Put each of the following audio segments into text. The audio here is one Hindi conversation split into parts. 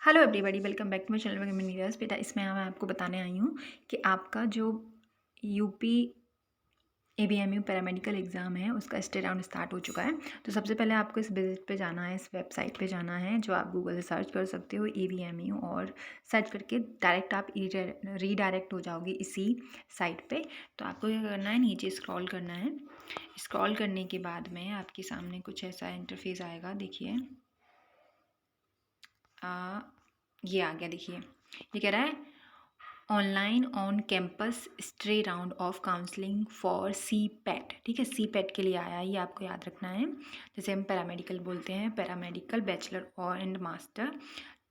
Hello everybody, welcome back to my channel Neeraj. बेटा इसमें मैं आपको बताने आई हूँ कि आपका जो यूपी एबीएमयू पैरामेडिकल एग्ज़ाम है उसका स्टे राउंड स्टार्ट हो चुका है। तो सबसे पहले आपको इस विजिट पे जाना है, इस वेबसाइट पे जाना है जो आप गूगल से सर्च कर सकते हो एबीएमयू, और सर्च करके डायरेक्ट आप रीडायरेक्ट हो जाओगे इसी साइट पे। तो आपको क्या करना है, नीचे स्क्रॉल करना है। स्क्रॉल करने के बाद में आपके सामने कुछ ऐसा इंटरफेस आएगा। देखिए ये आ गया। देखिए ये कह रहा है online on campus stray round of counselling for C PAT. ठीक है, सी पैट के लिए आया है, ये आपको याद रखना है। जैसे हम पैरामेडिकल बोलते हैं, पैरामेडिकल बैचलर और and master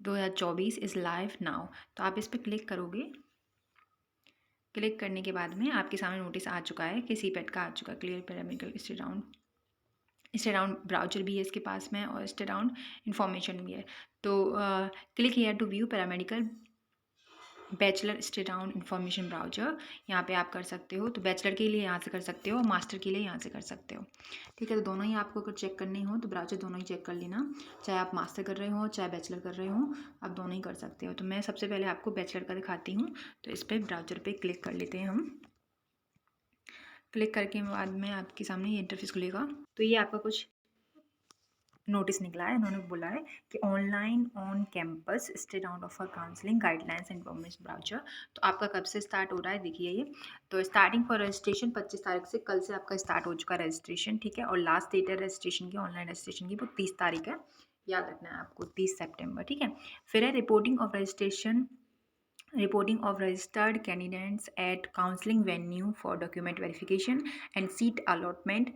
2024 is live now. तो आप इस पर क्लिक करोगे। क्लिक करने के बाद में आपके सामने नोटिस आ चुका है कि सी पैट का आ चुका है, clear paramedical stay round brochure भी है इसके पास में, और स्टे राउंड इन्फॉर्मेशन भी है। तो click here to view paramedical bachelor stay round information brochure, यहाँ पे आप कर सकते हो। तो बैचलर के लिए यहाँ से कर सकते हो, मास्टर के लिए यहाँ से कर सकते हो। ठीक है, तो दोनों ही आपको अगर चेक करने हो तो ब्राउचर दोनों ही चेक कर लेना, चाहे आप मास्टर कर रहे हो चाहे बैचलर कर रहे हो, आप दोनों ही कर सकते हो। तो मैं सबसे पहले आपको बैचलर का दिखाती हूँ। तो इस पर ब्राउचर पर क्लिक कर लेते हैं हम। क्लिक करके बाद में आपके सामने ये इंटरफेस खुलेगा। तो ये आपका कुछ नोटिस निकला है, उन्होंने बोला है कि online on campus stay round of counselling guidelines and information brochure. तो आपका कब से स्टार्ट हो रहा है, देखिए ये। तो स्टार्टिंग फॉर रजिस्ट्रेशन 25 तारीख से, कल से आपका स्टार्ट हो चुका है रजिस्ट्रेशन। ठीक है, और लास्ट डेट है रजिस्ट्रेशन की, ऑनलाइन रजिस्ट्रेशन की, वो 30 तारीख है। याद रखना है आपको, 30 सितंबर। ठीक है, फिर है reporting of registered candidates at counseling venue for document verification and seat allotment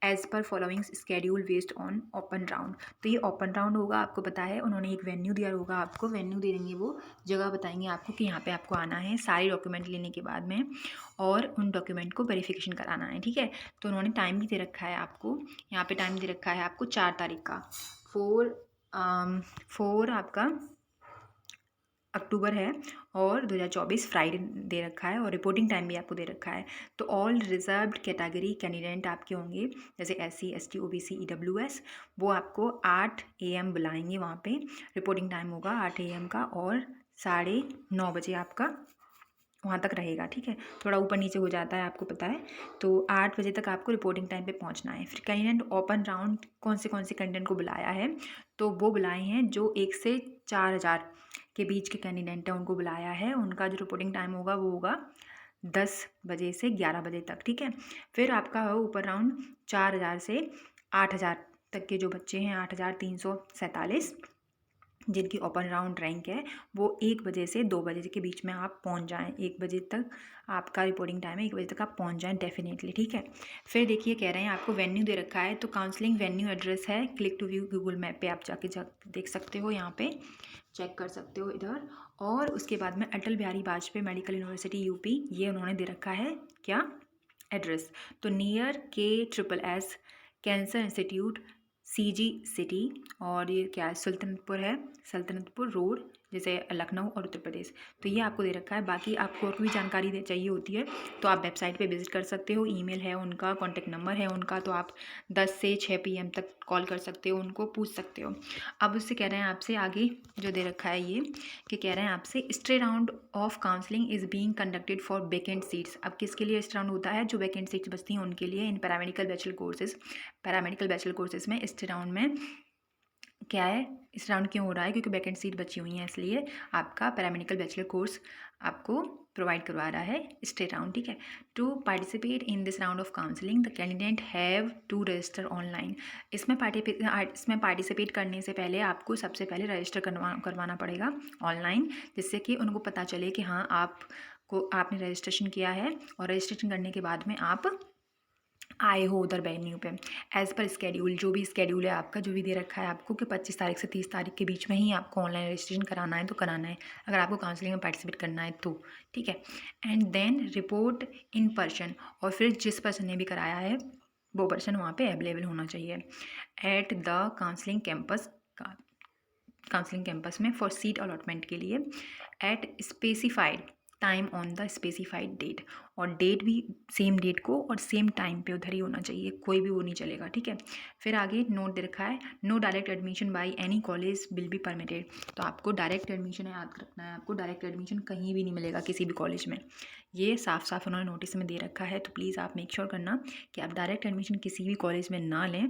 as per following schedule based on open round। तो ये ओपन राउंड होगा, आपको पता है। उन्होंने एक वेन्यू दिया होगा, आपको वेन्यू दे देंगे, वो जगह बताएंगे आपको कि यहाँ पे आपको आना है सारे डॉक्यूमेंट लेने के बाद में, और उन डॉक्यूमेंट को वेरिफिकेशन कराना है। ठीक है, तो उन्होंने टाइम भी दे रखा है आपको, यहाँ पे टाइम दे रखा है आपको 4 तारीख का, 4 आपका अक्टूबर है, और 2024 फ्राइडे दे रखा है, और रिपोर्टिंग टाइम भी आपको दे रखा है। तो ऑल रिजर्व्ड कैटेगरी कैंडिडेट आपके होंगे, जैसे SC ST OBC EWS, वो आपको 8 AM बुलाएंगे वहाँ पे। रिपोर्टिंग टाइम होगा 8 AM का, और 9:30 बजे आपका वहाँ तक रहेगा। ठीक है, थोड़ा ऊपर नीचे हो जाता है, आपको पता है। तो 8 बजे तक आपको रिपोर्टिंग टाइम पे पहुँचना है। फिर कैंडिडेट ओपन राउंड कौन से कैंडिडेट को बुलाया है, तो वो बुलाए हैं जो 1 से 4,000 के बीच के कैंडिडेट हैं, उनको बुलाया है। उनका जो रिपोर्टिंग टाइम होगा वो होगा 10 बजे से 11 बजे तक। ठीक है, फिर आपका हो ऊपर राउंड 4,000 से 8,000 तक के जो बच्चे हैं, 8,347 जिनकी ओपन राउंड रैंक है, वो 1 बजे से 2 बजे के बीच में आप पहुंच जाएं। 1 बजे तक आपका रिपोर्टिंग टाइम है, 1 बजे तक आप पहुंच जाएं डेफिनेटली। ठीक है, फिर देखिए कह रहे हैं आपको वेन्यू दे रखा है, तो काउंसलिंग वेन्यू एड्रेस है, click to view Google map पे आप जाके देख सकते हो, यहाँ पे चेक कर सकते हो इधर। और उसके बाद में Atal Bihari Vajpayee medical university UP, ये उन्होंने दे रखा है क्या एड्रेस। तो near KSS cancer institute CG city, और ये क्या है, सुल्तानपुर है, सल्तनतपुर रोड, जैसे लखनऊ और उत्तर प्रदेश। तो ये आपको दे रखा है। बाकी आपको और कोई जानकारी चाहिए होती है तो आप वेबसाइट पे विजिट कर सकते हो, ईमेल है उनका, कॉन्टैक्ट नंबर है उनका, तो आप 10 से 6 PM तक कॉल कर सकते हो, उनको पूछ सकते हो। अब उससे कह रहे हैं आपसे आगे जो दे रखा है ये, कि कह रहे हैं आपसे stay round of counselling is being conducted for vacant seats. अब किसके लिए स्टे राउंड होता है, जो वैकेंट सीट्स बचती हैं उनके लिए, इन पैरामेडिकल बैचलर कोर्सेज में स्टे राउंड में क्या है, इस राउंड क्यों हो रहा है, क्योंकि वैकेंट सीट बची हुई हैं, इसलिए आपका पैरामेडिकल बैचलर कोर्स आपको प्रोवाइड करवा रहा है स्टे राउंड। ठीक है, to participate in this round of counselling the candidate have to register online. इसमें पार्टिसिपेट करने से पहले आपको सबसे पहले रजिस्टर करवाना पड़ेगा ऑनलाइन, जिससे कि उनको पता चले कि हाँ आपने रजिस्ट्रेशन किया है, और रजिस्ट्रेशन करने के बाद में आप आए हो उधर वेन्यू पे। एज़ पर स्केड्यूल, जो भी स्केड्यूल है आपका, जो भी दे रखा है आपको कि 25 तारीख से 30 तारीख के बीच में ही आपको ऑनलाइन रजिस्ट्रेशन कराना है, तो कराना है अगर आपको काउंसलिंग में पार्टिसिपेट करना है तो। ठीक है, and then report in person, और फिर जिस पर्सन ने भी कराया है वो पर्सन वहाँ पे अवेलेबल होना चाहिए एट द काउंसलिंग कैंपस में फॉर सीट अलॉटमेंट के लिए, at specified time on the specified date, और डेट भी सेम डेट को और सेम टाइम पे उधर ही होना चाहिए, कोई भी वो नहीं चलेगा, ठीक है। फिर आगे नोट दे रखा है, no direct admission by any college will be permitted. तो आपको डायरेक्ट एडमिशन याद रखना है, आपको डायरेक्ट एडमिशन कहीं भी नहीं मिलेगा किसी भी कॉलेज में, ये साफ साफ उन्होंने नोटिस में दे रखा है। तो प्लीज़ आप मेक श्योर करना कि आप डायरेक्ट एडमिशन किसी भी कॉलेज में ना लें,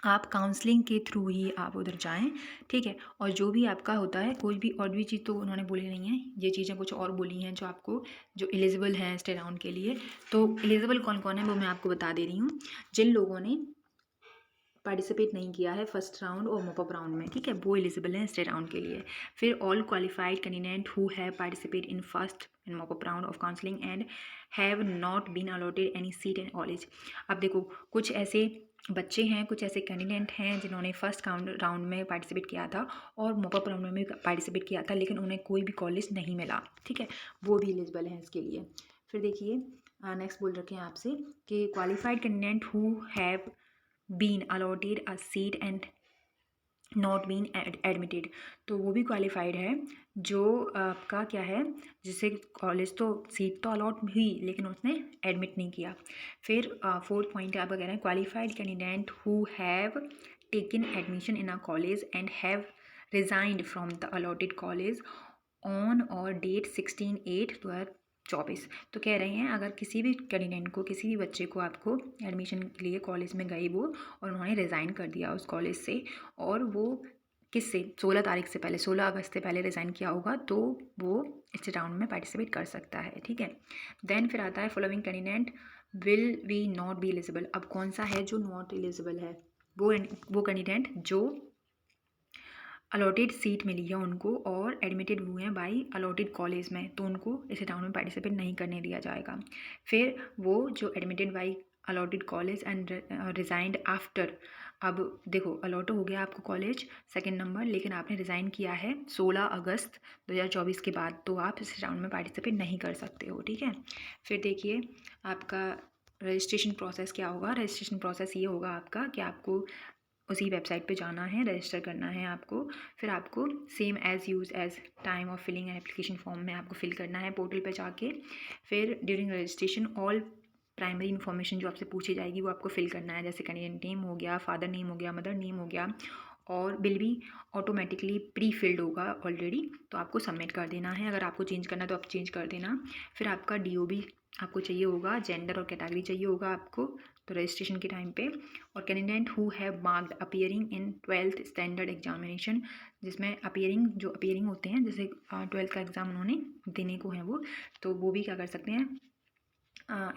आप काउंसलिंग के थ्रू ही आप उधर जाएं, ठीक है। और जो भी आपका होता है, कोई भी और भी चीज़ तो उन्होंने बोली नहीं है, ये चीज़ें कुछ और बोली हैं जो आपको, जो एलिजिबल हैं स्टे राउंड के लिए। तो एलिजिबल कौन कौन है वो मैं आपको बता दे रही हूँ। जिन लोगों ने पार्टिसिपेट नहीं किया है फर्स्ट राउंड और मॉपअप राउंड में, ठीक है, वो एलिजिबल हैं स्टे राउंड के लिए। फिर all qualified candidate who have participate in first and mop up round of counselling and have not been allotted any seat in college. अब देखो, कुछ ऐसे बच्चे हैं, कुछ ऐसे कैंडिडेट हैं जिन्होंने फर्स्ट राउंड में पार्टिसिपेट किया था और मॉपअप राउंड में भी पार्टिसिपेट किया था, लेकिन उन्हें कोई भी कॉलेज नहीं मिला, ठीक है, वो भी एलिजिबल हैं इसके लिए। फिर देखिए नेक्स्ट बोल रखे हैं आपसे कि qualified candidate who have been allotted a seat and not been admitted. तो वो भी क्वालिफाइड है जो आपका क्या है, जिसे कॉलेज तो सीट तो अलॉट हुई लेकिन उसने एडमिट नहीं किया। फिर फोर्थ पॉइंट आपका कह रहे हैं, qualified candidate who have taken admission in a college and have resigned from the allotted college on और डेट 16/8/2024। तो कह रहे हैं अगर किसी भी कैंडिडेट को, किसी भी बच्चे को, आपको एडमिशन के लिए कॉलेज में गए वो और उन्होंने रिज़ाइन कर दिया उस कॉलेज से, और वो किससे 16 तारीख से पहले, 16 अगस्त से पहले रिज़ाइन किया होगा, तो वो इस राउंड में पार्टिसिपेट कर सकता है, ठीक है। देन फिर आता है following candidate will we not be eligible. अब कौन सा है जो नॉट एलिजिबल है, वो कैंडिडेट जो अलॉटेड सीट मिली है उनको और एडमिटेड हुए हैं बाई अलॉटेड कॉलेज में, तो उनको इस राउंड में पार्टिसिपेट नहीं करने दिया जाएगा। फिर वो जो admitted by allotted college and resigned after, अब देखो अलॉट हो गया आपको कॉलेज सेकंड नंबर, लेकिन आपने रिज़ाइन किया है 16 अगस्त 2024 के बाद, तो आप इस राउंड में पार्टिसिपेट नहीं कर सकते हो, ठीक है। फिर देखिए आपका रजिस्ट्रेशन प्रोसेस क्या होगा। रजिस्ट्रेशन प्रोसेस ये होगा आपका कि आपको उसी वेबसाइट पे जाना है, रजिस्टर करना है आपको। फिर आपको same as use as time of filling an application form में आपको फिल करना है पोर्टल पे जाके। फिर during registration all primary information जो आपसे पूछी जाएगी वो आपको फिल करना है, जैसे कैंडिडेट नेम हो गया, फादर नेम हो गया, मदर नेम हो गया, और बिल भी ऑटोमेटिकली प्री फिल्ड होगा ऑलरेडी, तो आपको सबमिट कर देना है। अगर आपको चेंज करना है तो आप चेंज कर देना। फिर आपका DOB आपको चाहिए होगा, जेंडर और कैटेगरी चाहिए होगा आपको तो रजिस्ट्रेशन के टाइम पे। और candidate who have marked appearing in 12th standard examination, जिसमें अपीयरिंग होते हैं, जैसे 12th का एग्ज़ाम उन्होंने देने को है वो, तो वो भी क्या कर सकते हैं,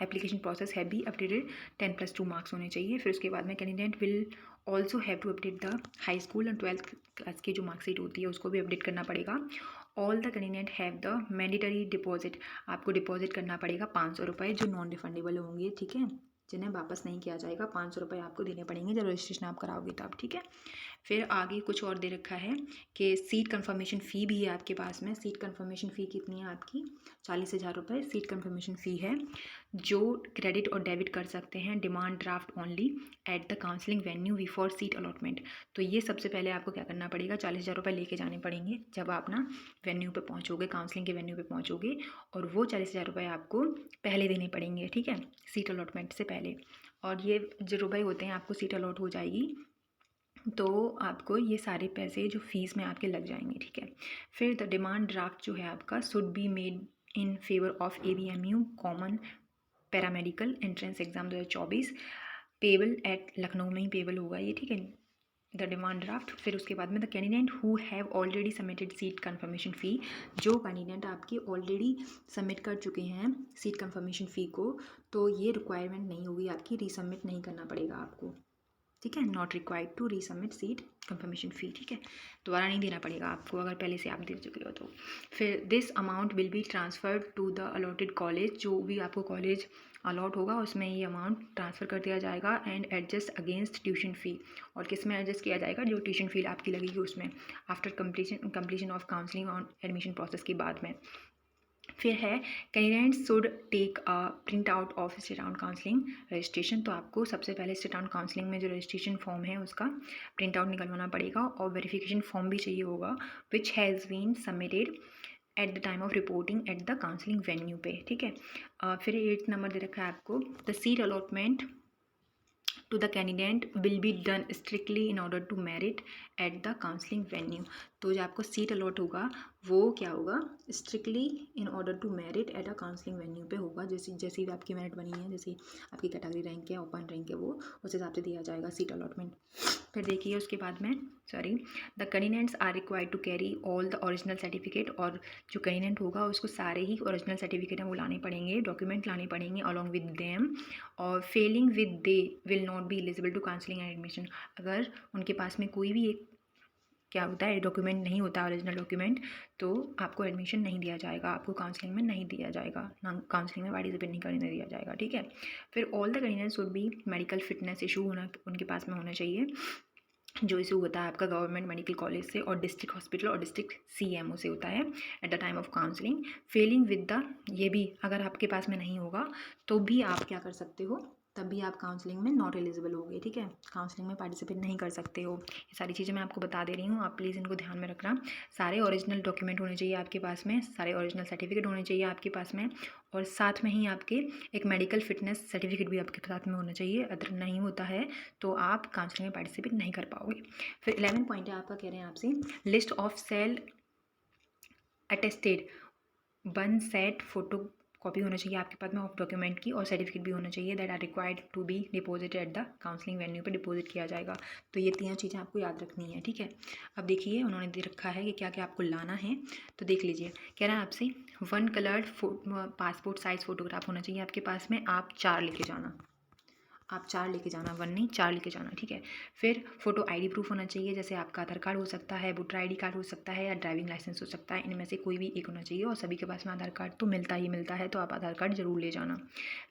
एप्लीकेशन प्रोसेस है भी अपडेटेड 10+2 मार्क्स होने चाहिए। फिर उसके बाद में candidate will also have to update the high school and 12th class की जो मार्कशीट होती है उसको भी अपडेट करना पड़ेगा। All the candidate have the mandatory deposit, आपको डिपॉजिट करना पड़ेगा 500 रुपये जो नॉन रिफंडेबल होंगे, ठीक है, जिन्हें वापस नहीं किया जाएगा। 500 रुपये आपको देने पड़ेंगे जब रजिस्ट्रेशन आप कराओगे तब, ठीक है। फिर आगे कुछ और दे रखा है कि सीट कंफर्मेशन फ़ी भी है आपके पास में। सीट कंफर्मेशन फ़ी कितनी है आपकी, 40,000 रुपये सीट कंफर्मेशन फ़ी है, जो क्रेडिट और डेबिट कर सकते हैं demand draft only eight the counselling venue before seat allotment. तो ये सबसे पहले आपको क्या करना पड़ेगा, 40,000 रुपये लेके जाने पड़ेंगे जब आप ना वेन्यू पे पहुँचोगे, काउंसलिंग के वेन्यू पे पहुँचोगे, और वो 40,000 रुपये आपको पहले देने पड़ेंगे, ठीक है, सीट अलॉटमेंट से पहले। और ये जो रुपये होते हैं आपको सीट अलॉट हो जाएगी तो आपको ये सारे पैसे जो फीस में आपके लग जाएंगे, ठीक है। फिर द डिमांड ड्राफ्ट जो है आपका should be made in favour of ABMU common paramedical entrance exam 2024, payable eight Lucknow में ही पेबल होगा ये, ठीक है, द डिमांड ड्राफ्ट। फिर उसके बाद में the candidate who have already submitted seat confirmation fee, जो कैंडिडेट आपकी ऑलरेडी सबमिट कर चुके हैं सीट कंफर्मेशन फ़ी को, तो ये रिक्वायरमेंट नहीं होगी आपकी, रीसबमिट नहीं करना पड़ेगा आपको, ठीक है, not required to resubmit seat confirmation fee, ठीक है, दोबारा नहीं देना पड़ेगा आपको अगर पहले से आप दे चुके हो तो। फिर this amount will be transferred to the allotted college, जो भी आपको कॉलेज अलॉट होगा उसमें ये अमाउंट ट्रांसफ़र कर दिया जाएगा, and adjust against tuition fee, और किस में एडजस्ट किया जाएगा, जो ट्यूशन फ़ी आपकी लगेगी उसमें after completion of counselling on admission process के बाद में। फिर है candidate should take a print out of state round counselling registration, तो आपको सबसे पहले स्टेट राउंड काउंसलिंग में जो रजिस्ट्रेशन फॉर्म है उसका प्रिंट आउट निकलवाना पड़ेगा, और वेरिफिकेशन फॉर्म भी चाहिए होगा which has been submitted at the time of reporting at the counselling venue पे, ठीक है। फिर 8th नंबर दे रखा है आपको, the seat allotment to the candidate will be done strictly in order to merit at the counseling venue। तो जो आपको सीट अलॉट होगा वो क्या होगा, strictly in order to merit at a counselling venue पे होगा। जैसी जैसी भी आपकी मेरिट बनी है, जैसी आपकी कैटेगरी रैंक है, ओपन रैंक है, वो उस हिसाब से दिया जाएगा सीट अलॉटमेंट। फिर देखिए उसके बाद में the candidates are required to carry all the original certificate. और जो कैंडिडेट होगा उसको सारे ही ओरिजिनल सर्टिफिकेट हैं वो लाने पड़ेंगे, डॉक्यूमेंट लाने पड़ेंगे अलॉन्ग विद देम। और failing with they will not be eligible to counselling and admission. अगर उनके पास में कोई भी एक क्या होता है डॉक्यूमेंट नहीं होता, ओरिजिनल डॉक्यूमेंट, तो आपको एडमिशन नहीं दिया जाएगा, आपको काउंसलिंग में नहीं दिया जाएगा, ना काउंसलिंग में पार्टिसिपेट नहीं करने दिया जाएगा, ठीक है। फिर all the candidates would be medical fitness issue होना उनके पास में होना चाहिए, जो इशू होता है आपका गवर्नमेंट मेडिकल कॉलेज से और डिस्ट्रिक्ट हॉस्पिटल और डिस्ट्रिक्ट सीएमओ से होता है at the time of counselling. Failing with the, ये भी अगर आपके पास में नहीं होगा तो भी आप क्या कर सकते हो, तब भी आप काउंसलिंग में नॉट एलिजिबल होगे, ठीक है, काउंसलिंग में पार्टिसिपेट नहीं कर सकते हो। ये सारी चीज़ें मैं आपको बता दे रही हूँ, आप प्लीज़ इनको ध्यान में रखना। सारे ओरिजिनल डॉक्यूमेंट होने चाहिए आपके पास में, सारे ओरिजिनल सर्टिफिकेट होने चाहिए आपके पास में, और साथ में ही आपके एक मेडिकल फिटनेस सर्टिफिकेट भी आपके साथ में होना चाहिए। अगर नहीं होता है तो आप काउंसलिंग में पार्टिसिपेट नहीं कर पाओगे। फिर 11 पॉइंट है आपका, कह रहे हैं आपसे list of self attested 1 set photo copy होना चाहिए आपके पास में ऑफ डॉक्यूमेंट की, और सर्टिफिकेट भी होना चाहिए that are required to be deposit at the counselling venue पे डिपॉजिट किया जाएगा। तो ये 3 चीज़ें आपको याद रखनी है, ठीक है। अब देखिए उन्होंने दे रखा है कि क्या क्या आपको लाना है, तो देख लीजिए। कह रहा है आपसे 1 कलर्ड पासपोर्ट साइज़ फ़ोटोग्राफ होना चाहिए आपके पास में, आप 4 लेके जाना, आप 4 लेके जाना, 1 नहीं 4 लेके जाना, ठीक है। फिर फोटो आईडी प्रूफ होना चाहिए, जैसे आपका आधार कार्ड हो सकता है, वोटर आईडी कार्ड हो सकता है, या ड्राइविंग लाइसेंस हो सकता है, इनमें से कोई भी एक होना चाहिए। और सभी के पास में आधार कार्ड तो मिलता ही मिलता है, तो आप आधार कार्ड जरूर ले जाना।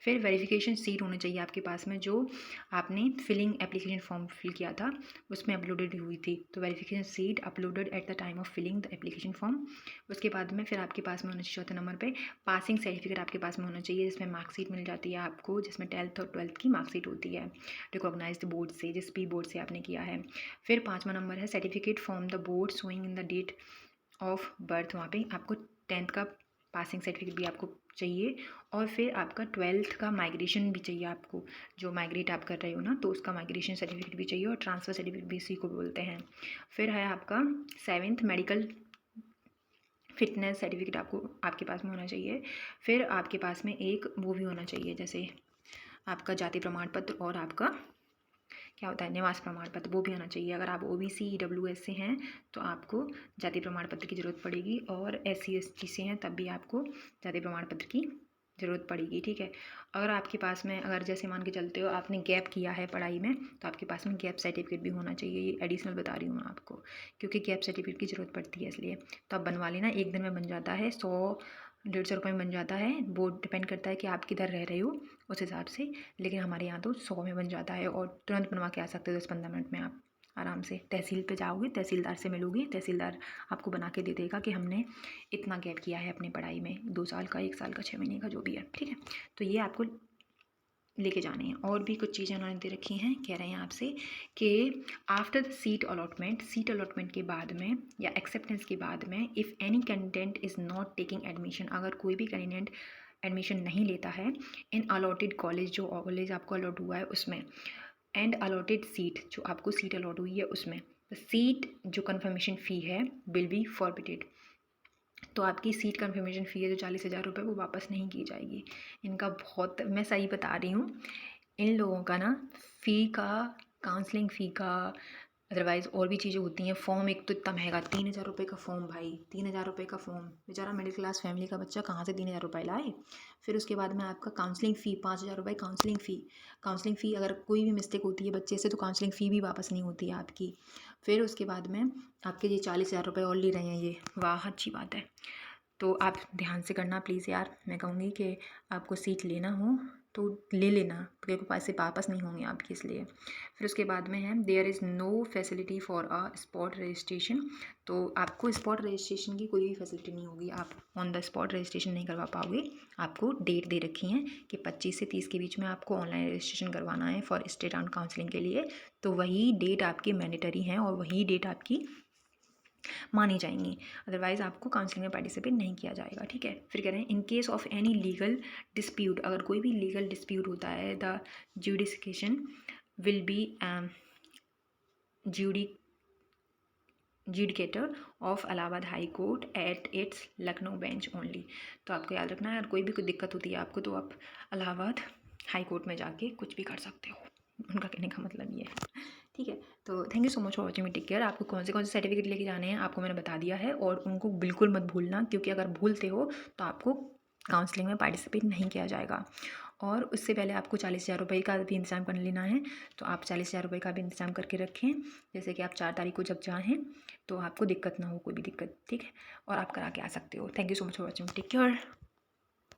फिर वेरिफिकेशन सीट होनी चाहिए आपके पास में, जो आपने फिलिंग एप्लीकेशन फॉर्म फिल किया था उसमें अपलोडेड हुई थी, तो verification seat uploaded at the time of filling the application form. उसके बाद में फिर आपके पास में होना चाहिए चौथे नंबर पर पासिंग सर्टिफिकेट आपके पास में होना चाहिए, जिसमें मार्कशीट मिल जाती है आपको, जिसमें 10th और 12th की मार्कशीट होती है रिकॉग्नाइज्ड बोर्ड से, जिस भी बोर्ड से आपने किया है। फिर 5वां नंबर है certificate from the board showing in the date of birth, वहाँ पे आपको 10th का पासिंग सर्टिफिकेट भी आपको चाहिए। और फिर आपका 12th का माइग्रेशन भी चाहिए आपको, जो माइग्रेट आप कर रहे हो ना, तो उसका माइग्रेशन सर्टिफिकेट भी चाहिए, और ट्रांसफ़र सर्टिफिकेट भी इसी को बोलते हैं। फिर है आपका 7th मेडिकल फिटनेस सर्टिफिकेट आपको आपके पास में होना चाहिए। फिर आपके पास में एक वो भी होना चाहिए, जैसे आपका जाति प्रमाण पत्र और आपका क्या होता है निवास प्रमाण पत्र, वो भी आना चाहिए। अगर आप ओबीसी ईडब्ल्यूएस से हैं तो आपको जाति प्रमाण पत्र की ज़रूरत पड़ेगी, और SC ST से हैं तब भी आपको जाति प्रमाण पत्र की ज़रूरत पड़ेगी, ठीक है। अगर आपके पास में अगर जैसे मान के चलते हो आपने गैप किया है पढ़ाई में, तो आपके पास में गैप सर्टिफिकेट भी होना चाहिए। ये एडिशनल बता रही हूँ मैं आपको, क्योंकि गैप सर्टिफिकेट की ज़रूरत पड़ती है, इसलिए तो आप बनवा लेना। 1 दिन में बन जाता है, 100-150 रुपये में बन जाता है, वो डिपेंड करता है कि आप किधर रह रहे हो उस हिसाब से। लेकिन हमारे यहाँ तो 100 में बन जाता है, और तुरंत बनवा के आ सकते हो 10-15 मिनट में आप आराम से। तहसील पे जाओगे, तहसीलदार से मिलोगे, तहसीलदार आपको बना के दे देगा कि हमने इतना गैप किया है अपनी पढ़ाई में, 2 साल का, 1 साल का, 6 महीने का, जो भी है, ठीक है। तो ये आपको लेके जाने हैं। और भी कुछ चीज़ें उन्होंने दे रखी हैं, कह रहे हैं आपसे कि आफ्टर द सीट अलॉटमेंट के बाद में या एक्सेप्टेंस के बाद में, if any candidate is not taking admission, अगर कोई भी कैंडिडेट एडमिशन नहीं लेता है इन अलॉटेड कॉलेज, जो कॉलेज आपको अलॉट हुआ है उसमें, एंड अलॉटेड सीट, जो आपको सीट अलॉट हुई है उसमें, सीट जो कन्फर्मेशन फ़ी है विल बी फॉरबिटेड। तो आपकी सीट कन्फर्मेशन फ़ी है जो 40,000 रुपये, वो वापस नहीं की जाएगी। इनका बहुत, मैं सही बता रही हूँ, इन लोगों का ना फ़ी का, काउंसलिंग फ़ी का, अदरवाइज़ और भी चीज़ें होती हैं। फ़ॉर्म एक तो इतना महंगा, 3,000 रुपये का फ़ॉर्म भाई, 3,000 रुपये का फ़ॉर्म, बेचारा मिडिल क्लास फैमिली का बच्चा कहाँ से 3,000 रुपये लाए। फिर उसके बाद में आपका काउंसलिंग फ़ी 5,000 रुपये काउंसलिंग फ़ी अगर कोई भी मिस्टेक होती है बच्चे से तो काउंसलिंग फ़ी भी वापस नहीं होती है आपकी। फिर उसके बाद में आपके ये 40,000 रुपये और ले रहे हैं ये, वाह अच्छी बात है। तो आप ध्यान से करना प्लीज़ यार, मैं कहूँगी कि आपको सीट लेना हो तो ले लेना, क्योंकि पैसे वापस नहीं होंगे आपके, इसलिए। फिर उसके बाद में है there is no facility for a spot registration, तो आपको स्पॉट रजिस्ट्रेशन की कोई भी फैसिलिटी नहीं होगी, आप ऑन द स्पॉट रजिस्ट्रेशन नहीं करवा पाओगे। आपको डेट दे रखी हैं कि 25 से 30 के बीच में आपको ऑनलाइन रजिस्ट्रेशन करवाना है फॉर स्टेट राउंड काउंसलिंग के लिए, तो वही डेट आपकी मैंडेटरी हैं और वही डेट आपकी मानी जाएंगी, अदरवाइज़ आपको काउंसलिंग में पार्टिसिपेट नहीं किया जाएगा, ठीक है। फिर कह रहे हैं in case of any legal dispute, अगर कोई भी लीगल डिस्प्यूट होता है the adjudication will be judicature of Allahabad high court at its Lucknow bench only. तो आपको याद रखना है, अगर कोई भी कोई दिक्कत होती है आपको तो आप इलाहाबाद हाई कोर्ट में जाके कुछ भी कर सकते हो, उनका कहने का मतलब ये है, ठीक है। तो thank you so much for watching me, take care. आपको कौन से सर्टिफिकेट लेके जाने हैं आपको मैंने बता दिया है, और उनको बिल्कुल मत भूलना, क्योंकि अगर भूलते हो तो आपको काउंसलिंग में पार्टिसिपेट नहीं किया जाएगा। और उससे पहले आपको 40,000 रुपये का भी इंतजाम कर लेना है, तो आप 40,000 रुपये का भी इंतजाम करके रखें, जैसे कि आप 4 तारीख को जब जाएँ तो आपको दिक्कत ना हो, कोई भी दिक्कत, ठीक है। और आप करा के आ सकते हो। Thank you so much for watching, take care.